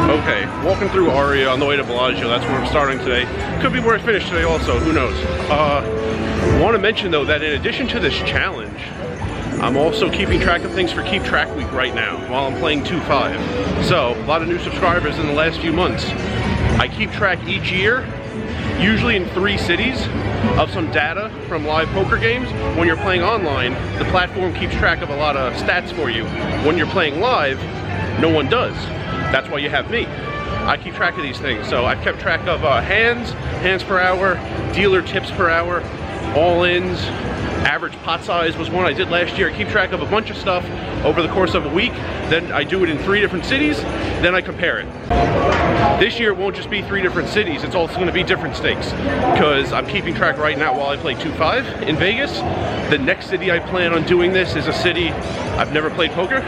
Okay, walking through Aria on the way to Bellagio. That's where I'm starting today. Could be where I finish today also, who knows. Want to mention though that in addition to this challenge, I'm also keeping track of things for Keep Track Week right now while I'm playing 2-5. So, a lot of new subscribers in the last few months. I keep track each year, usually in 3 cities, of some data from live poker games. When you're playing online, the platform keeps track of a lot of stats for you. When you're playing live, no one does. That's why you have me. I keep track of these things. So I've kept track of hands per hour, dealer tips per hour, all-ins, average pot size was one I did last year. I keep track of a bunch of stuff over the course of a week. Then I do it in 3 different cities, then I compare it. This year it won't just be 3 different cities, it's also going to be different stakes, because I'm keeping track right now while I play 2-5 in Vegas. The next city I plan on doing this is a city I've never played poker,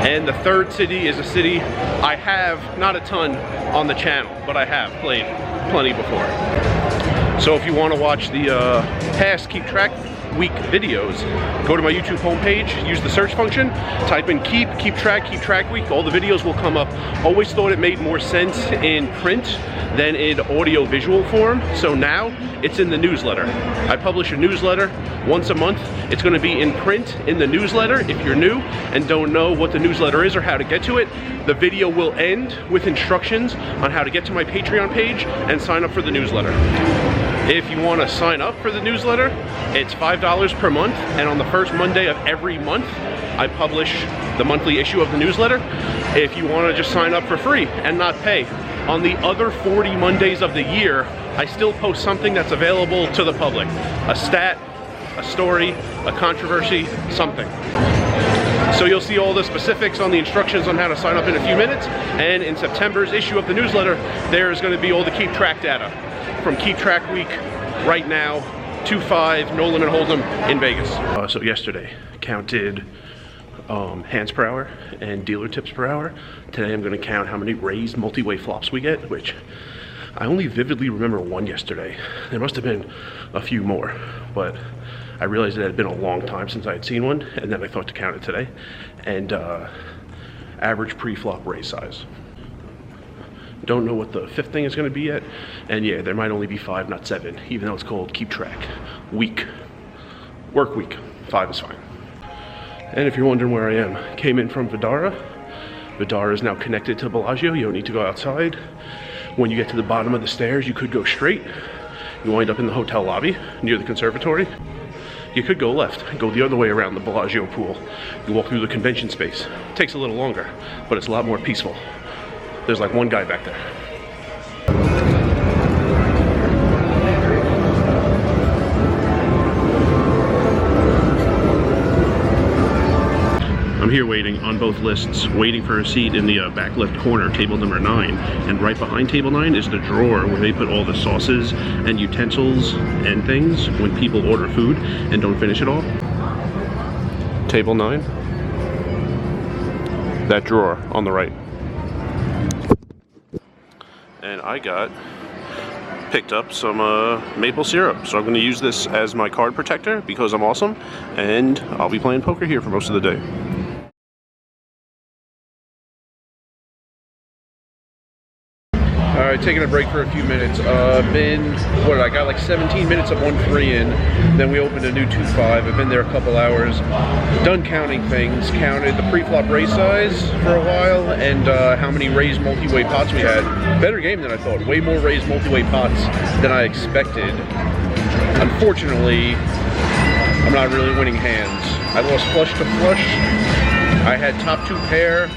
and the 3rd city is a city I have not a ton on the channel, but I have played plenty before. So if you want to watch the past Keep Track Week videos, go to my YouTube homepage, use the search function, type in Keep Track Week, all the videos will come up. Always thought it made more sense in print than in audio visual form, so now it's in the newsletter. I publish a newsletter once a month. It's going to be in print in the newsletter. If you're new and don't know what the newsletter is or how to get to it, the video will end with instructions on how to get to my Patreon page and sign up for the newsletter. If you want to sign up for the newsletter, it's $5 per month, and on the first Monday of every month, I publish the monthly issue of the newsletter. If you want to just sign up for free and not pay, on the other 40 Mondays of the year, I still post something that's available to the public. A stat, a story, a controversy, something. So you'll see all the specifics on the instructions on how to sign up in a few minutes, and in September's issue of the newsletter, there is going to be all the Keep Track data from Keep Track Week right now, 2-5, no limit hold'em in Vegas. So yesterday, counted hands per hour and dealer tips per hour. Today I'm going to count how many raised multi-way flops we get, which I only vividly remember one yesterday. There must have been a few more, but I realized it had been a long time since I had seen one, and then I thought to count it today. And average pre-flop raise size. Don't know what the 5th thing is going to be yet, and yeah, there might only be 5, not 7, even though it's called Keep Track Week. Work week. 5 is fine. And if you're wondering where I am, came in from Vidara. Vidara is now connected to Bellagio. You don't need to go outside. When you get to the bottom of the stairs, you could go straight. You wind up in the hotel lobby near the conservatory. You could go left, go the other way around the Bellagio pool. You walk through the convention space. It takes a little longer, but it's a lot more peaceful. There's like one guy back there. I'm here waiting on both lists, waiting for a seat in the back left corner, table number 9. And right behind table 9 is the drawer where they put all the sauces and utensils and things when people order food and don't finish it all. Table 9. That drawer on the right. And I picked up some maple syrup, so I'm going to use this as my card protector because I'm awesome, and I'll be playing poker here for most of the day. Alright, taking a break for a few minutes. I got like 17 minutes of 1-3 in, then we opened a new 2-5. I've been there a couple hours, done counting things, counted the pre-flop raise size for a while, and how many raised multi-way pots we had. Better game than I thought, way more raised multi-way pots than I expected. Unfortunately, I'm not really winning hands. I lost flush to flush. I had top 2 pair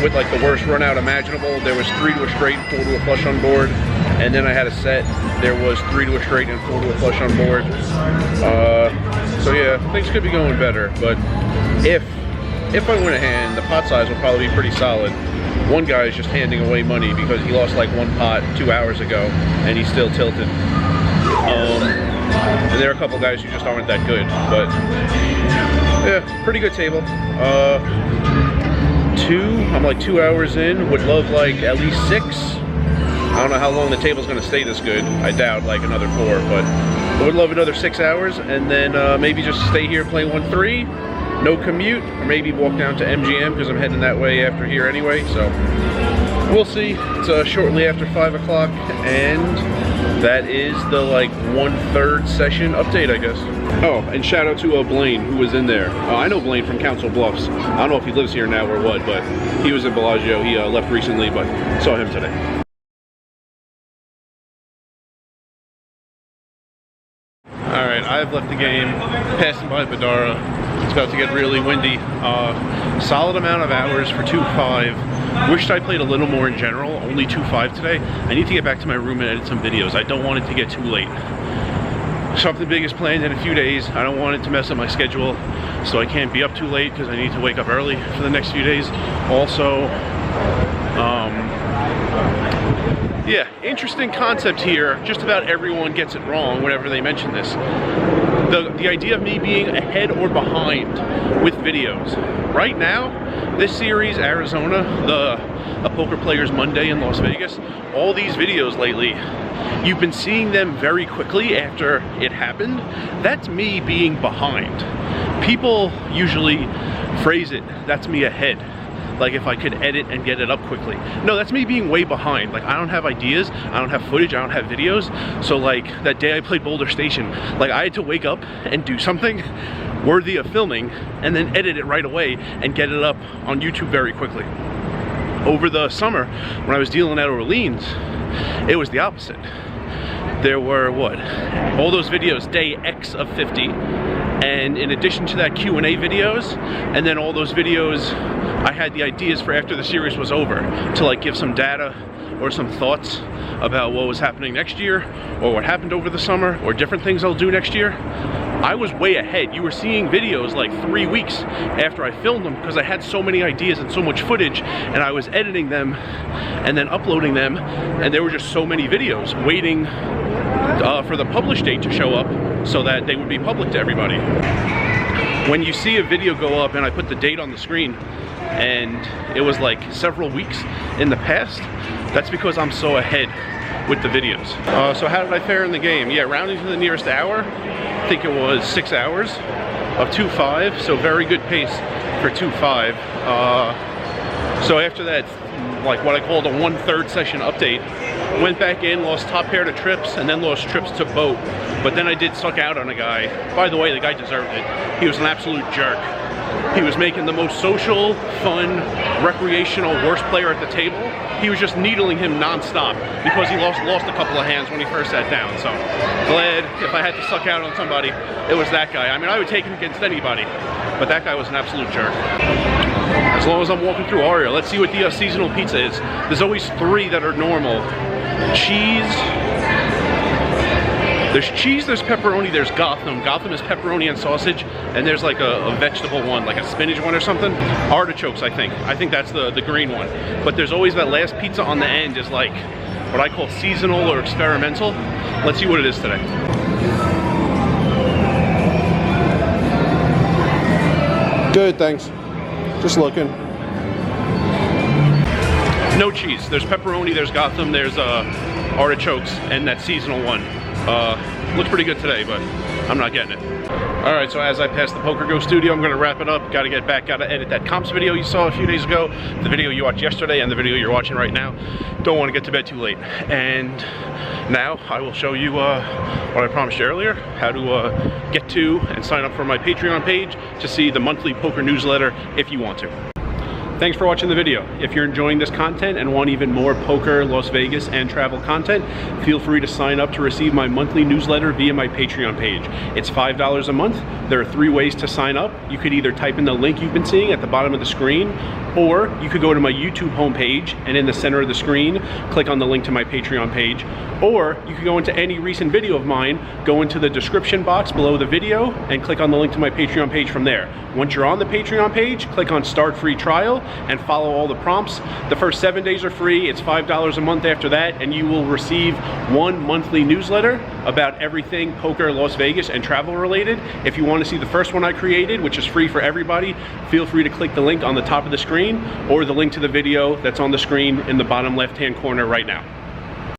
with like the worst run out imaginable. There was 3 to a straight, 4 to a flush on board, and then I had a set. There was 3 to a straight and 4 to a flush on board. So yeah, things could be going better. But if I win a hand, the pot size will probably be pretty solid. One guy is just handing away money because he lost like 1 pot 2 hours ago, and he's still tilted. And there are a couple guys who just aren't that good. But yeah, pretty good table. I'm like 2 hours in, would love like at least 6. I don't know how long the table's gonna stay this good. I doubt like another 4, but I would love another 6 hours, and then maybe just stay here, play 1-3, no commute, or maybe walk down to MGM because I'm heading that way after here anyway, so We'll see. It's shortly after 5 o'clock, and that is the like 1/3 session update, I guess. Oh, and shout out to Blaine, who was in there. I know Blaine from Council Bluffs. I don't know if he lives here now or what, but he was in Bellagio. He left recently, but saw him today. Alright, I've left the game, passing by Badara. It's about to get really windy. Solid amount of hours for 2.5. Wished I played a little more in general, only 2.5 today. I need to get back to my room and edit some videos. I don't want it to get too late. Something big is planned in a few days. I don't want it to mess up my schedule, so I can't be up too late because I need to wake up early for the next few days. Also, yeah, interesting concept here. Just about everyone gets it wrong whenever they mention this. The idea of me being ahead or behind with videos. Right now, this series, Arizona, the Poker Players Monday in Las Vegas, all these videos lately, you've been seeing them very quickly after it happened. That's me being behind. People usually phrase it, that's me ahead. Like if I could edit and get it up quickly. No, that's me being way behind. Like I don't have ideas, I don't have footage, I don't have videos. So like that day I played Boulder Station, like I had to wake up and do something worthy of filming and then edit it right away and get it up on YouTube very quickly. Over the summer, when I was dealing at Orleans, it was the opposite. There were, what, all those videos, day X of 50, and in addition to that Q&A videos, and then all those videos I had the ideas for after the series was over, to like give some data or some thoughts about what was happening next year, or what happened over the summer, or different things I'll do next year. I was way ahead. You were seeing videos like 3 weeks after I filmed them because I had so many ideas and so much footage, and I was editing them and then uploading them, and there were just so many videos waiting for the publish date to show up so that they would be public to everybody. When you see a video go up and I put the date on the screen and it was like several weeks in the past, that's because I'm so ahead with the videos. So how did I fare in the game? Yeah, rounding to the nearest hour, I think it was 6 hours of 2.5, so very good pace for 2.5. So after that, like what I called a 1/3 session update, went back in, lost top pair to trips, and then lost trips to boat. But then I did suck out on a guy. By the way, the guy deserved it. He was an absolute jerk. He was making the most social, fun, recreational, worst player at the table. He was just needling him non-stop because he lost a couple of hands when he first sat down. So glad if I had to suck out on somebody, it was that guy. I mean, I would take him against anybody, but that guy was an absolute jerk. As long as I'm walking through Aria, let's see what the seasonal pizza is. There's always 3 that are normal. Cheese. There's cheese, there's pepperoni, there's Gotham. Gotham is pepperoni and sausage, and there's like a vegetable one, like a spinach one or something. Artichokes, I think. I think that's the green one. But there's always that last pizza on the end is like what I call seasonal or experimental. Let's see what it is today. Good, thanks. Just looking. No cheese. There's pepperoni, there's Gotham, there's artichokes, and that seasonal one. Looks pretty good today, but I'm not getting it. Alright, so as I pass the Poker Go studio, I'm going to wrap it up. Got to get back, got to edit that comps video you saw a few days ago, the video you watched yesterday, and the video you're watching right now. Don't want to get to bed too late. And now I will show you what I promised you earlier, how to get to and sign up for my Patreon page to see the monthly poker newsletter if you want to. Thanks for watching the video. If you're enjoying this content and want even more poker, Las Vegas, and travel content, feel free to sign up to receive my monthly newsletter via my Patreon page. It's $5 a month. There are 3 ways to sign up. You could either type in the link you've been seeing at the bottom of the screen, or you could go to my YouTube homepage and in the center of the screen, click on the link to my Patreon page, or you could go into any recent video of mine, go into the description box below the video, and click on the link to my Patreon page from there. Once you're on the Patreon page, click on Start Free Trial and follow all the prompts. The first 7 days are free. It's $5 a month after that, and you will receive 1 monthly newsletter about everything poker, Las Vegas, and travel related. If you want to see the first one I created, which is free for everybody, feel free to click the link on the top of the screen or the link to the video that's on the screen in the bottom left-hand corner right now.